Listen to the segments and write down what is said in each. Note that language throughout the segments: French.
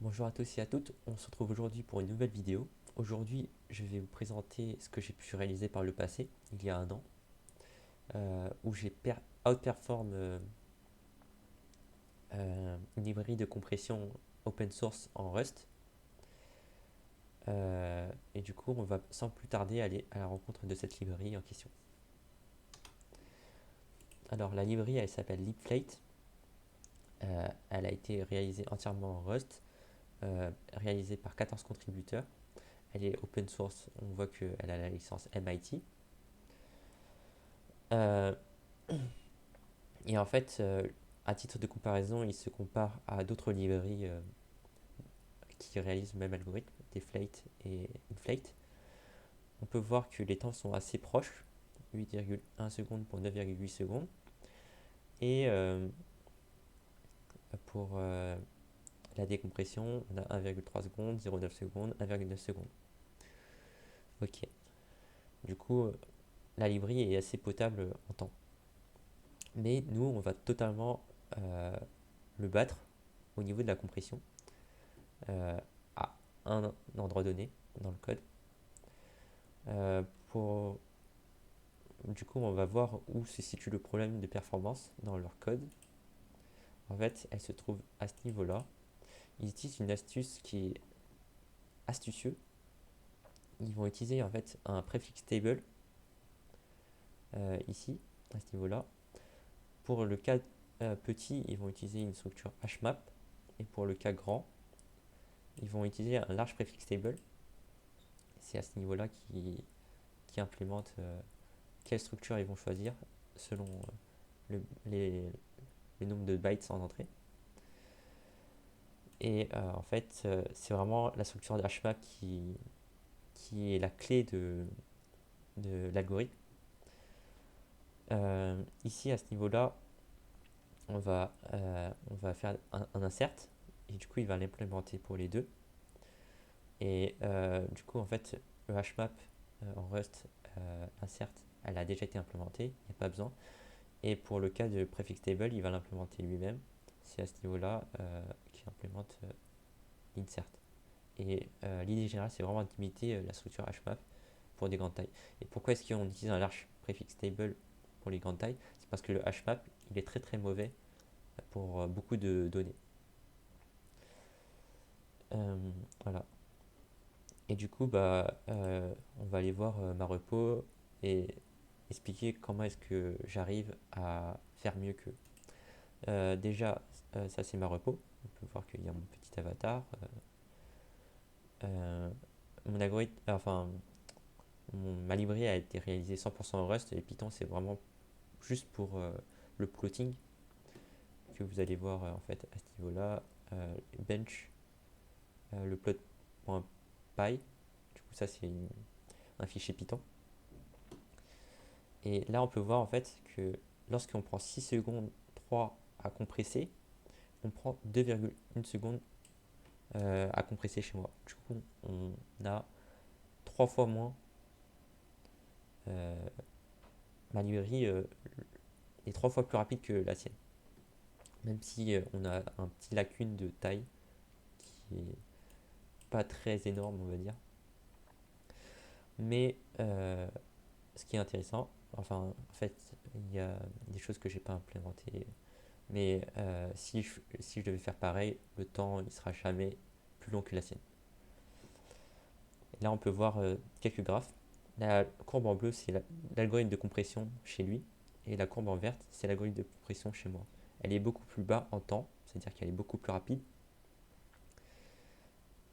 Bonjour à tous et à toutes, on se retrouve aujourd'hui pour une nouvelle vidéo. Aujourd'hui, je vais vous présenter ce que j'ai pu réaliser par le passé, il y a un an, où j'ai outperform une librairie de compression open source en Rust. Et du coup, on va sans plus tarder aller à la rencontre de cette librairie en question. Alors, la librairie, elle s'appelle Libflate. Elle a été réalisée entièrement en Rust, réalisée par 14 contributeurs. Elle est open source, on voit qu'elle a la licence MIT. Euh, et en fait, à titre de comparaison, il se compare à d'autres librairies qui réalisent le même algorithme, Deflate et Inflate. On peut voir que les temps sont assez proches, 8,1 secondes pour 9,8 secondes. Et pour la décompression, on a 1,3 secondes, 0,9 secondes, 1,9 secondes. Ok. Du coup, la librairie est assez potable en temps. Mais nous, on va totalement euh, le battre au niveau de la compression euh, à un endroit donné dans le code. Euh, pour... Du coup, on va voir où se situe le problème de performance dans leur code. En fait, elle se trouve à ce niveau-là. Ils utilisent une astuce qui est astucieuse. Ils vont utiliser en fait un prefix table ici, à ce niveau-là. Pour le cas petit, ils vont utiliser une structure HMAP. Et pour le cas grand, ils vont utiliser un large prefix table. C'est à ce niveau-là qui implémente quelle structure ils vont choisir selon le nombre de bytes en entrée. Et en fait, c'est vraiment la structure de HMAP qui est la clé de l'algorithme. Ici, à ce niveau-là, on va faire un insert. Et du coup, il va l'implémenter pour les deux. Et du coup, en fait, le HMAP en Rust insert, elle a déjà été implémentée, il n'y a pas besoin. Et pour le cas de prefix table, il va l'implémenter lui-même. C'est à ce niveau-là qu'il implémente l'insert. Et l'idée générale, c'est vraiment d'imiter la structure HMAP pour des grandes tailles. Et pourquoi est-ce qu'on utilise un large prefix table pour les grandes tailles? C'est parce que le HMAP, il est très très mauvais pour beaucoup de données. Euh, voilà. Et du coup, on va aller voir ma repo et expliquer comment est-ce que j'arrive à faire mieux qu'eux. Déjà, ça c'est ma repo. On peut voir qu'il y a mon petit avatar. Euh, mon algorithme, enfin, ma librairie a été réalisée 100% en Rust et Python c'est vraiment juste pour le plotting que vous allez voir en fait à ce niveau-là. Bench, le plot.py. Du coup, ça c'est un fichier Python. Et là, on peut voir en fait que lorsqu'on prend 6 secondes 3 à compresser, on prend 2,1 secondes à compresser chez moi. Du coup, on a 3 fois moins. euh, Ma librairie est 3 fois plus rapide que la sienne. Même si on a un petit lacune de taille qui est pas très énorme, on va dire. Mais ce qui est intéressant, enfin, en fait, il y a des choses que j'ai pas implémentées. Mais si je devais faire pareil, le temps il sera jamais plus long que la sienne. Et là, on peut voir quelques graphes. La courbe en bleu, c'est l'algorithme de compression chez lui. Et la courbe en verte, c'est l'algorithme de compression chez moi. Elle est beaucoup plus bas en temps, c'est-à-dire qu'elle est beaucoup plus rapide.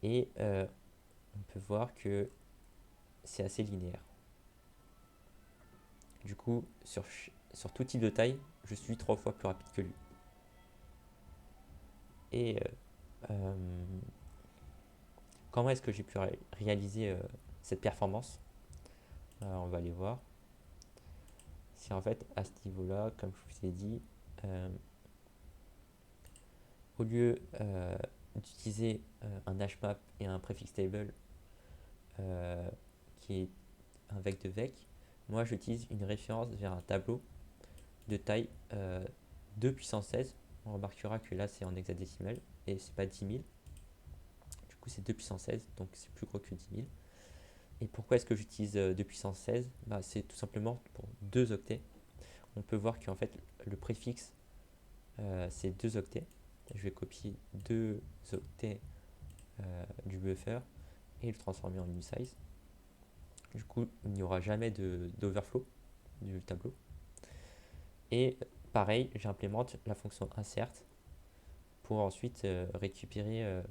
Et on peut voir que c'est assez linéaire. Du coup, sur tout type de taille, je suis 3 fois plus rapide que lui. Et euh, comment est-ce que j'ai pu réaliser cette performance? On va aller voir. C'est en fait à ce niveau-là, comme je vous ai dit, euh, au lieu d'utiliser un hmap et un prefix table euh, qui est un vec de vec, moi j'utilise une référence vers un tableau de taille 2 puissance 16. On remarquera que là c'est en hexadécimal et c'est pas 10 000. coup c'est 2 puissance 16, donc c'est plus gros que 10 000. Et pourquoi est-ce que j'utilise 2 puissance 16? C'est tout simplement pour 2 octets. On peut voir qu'en fait le préfixe c'est 2 octets. Je vais copier 2 octets du buffer et le transformer en usize. Du coup, il n'y aura jamais d'overflow du tableau. Et pareil, j'implémente la fonction insert pour ensuite récupérer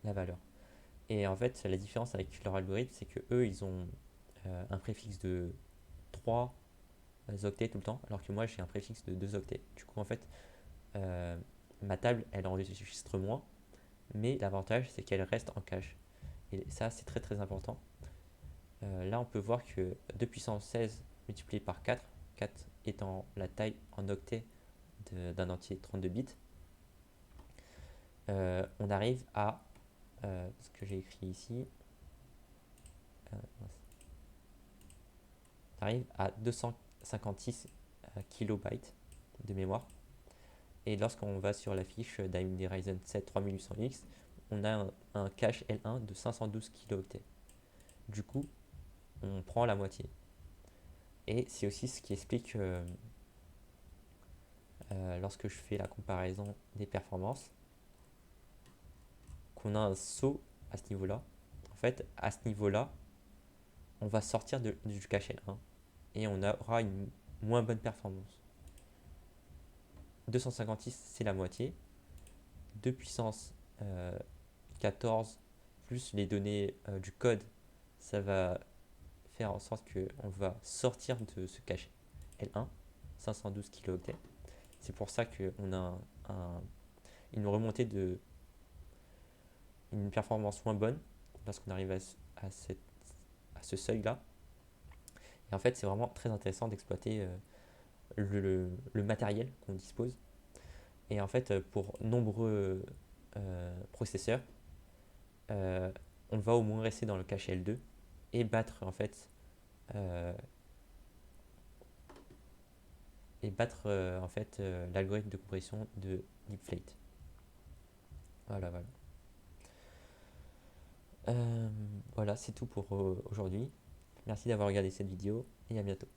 la valeur. Et en fait, la différence avec leur algorithme, c'est que eux, ils ont un préfixe de 3 octets tout le temps, alors que moi, j'ai un préfixe de 2 octets. Du coup, en fait, ma table, elle enregistre moins, mais l'avantage, c'est qu'elle reste en cache. Et ça, c'est très très important. Là, on peut voir que 2 puissance 16 multiplié par 4, 4 étant la taille en octets d'un entier 32 bits, on arrive à ce que j'ai écrit ici, on arrive à 256 kilobytes de mémoire. Et lorsqu'on va sur la fiche d'AMD Ryzen 7 3800X, on a un cache L1 de 512 kilooctets. Du coup, on prend la moitié. Et c'est aussi ce qui explique lorsque je fais la comparaison des performances, qu'on a un saut à ce niveau-là. En fait, à ce niveau-là, on va sortir du cache L1 et on aura une moins bonne performance. 256, c'est la moitié. 2 puissance 14 plus les données du code, ça va faire en sorte qu'on va sortir de ce cache L1, 512 kilooctets. C'est pour ça qu'on a une remontée de une performance moins bonne lorsqu'on arrive à ce seuil-là. Et en fait, c'est vraiment très intéressant d'exploiter le matériel qu'on dispose. Et en fait, pour nombreux processeurs, euh, on va au moins rester dans le cache L2 et battre en fait l'algorithme de compression de Deepflate. Voilà, voilà. Voilà, c'est tout pour aujourd'hui. Merci d'avoir regardé cette vidéo et à bientôt.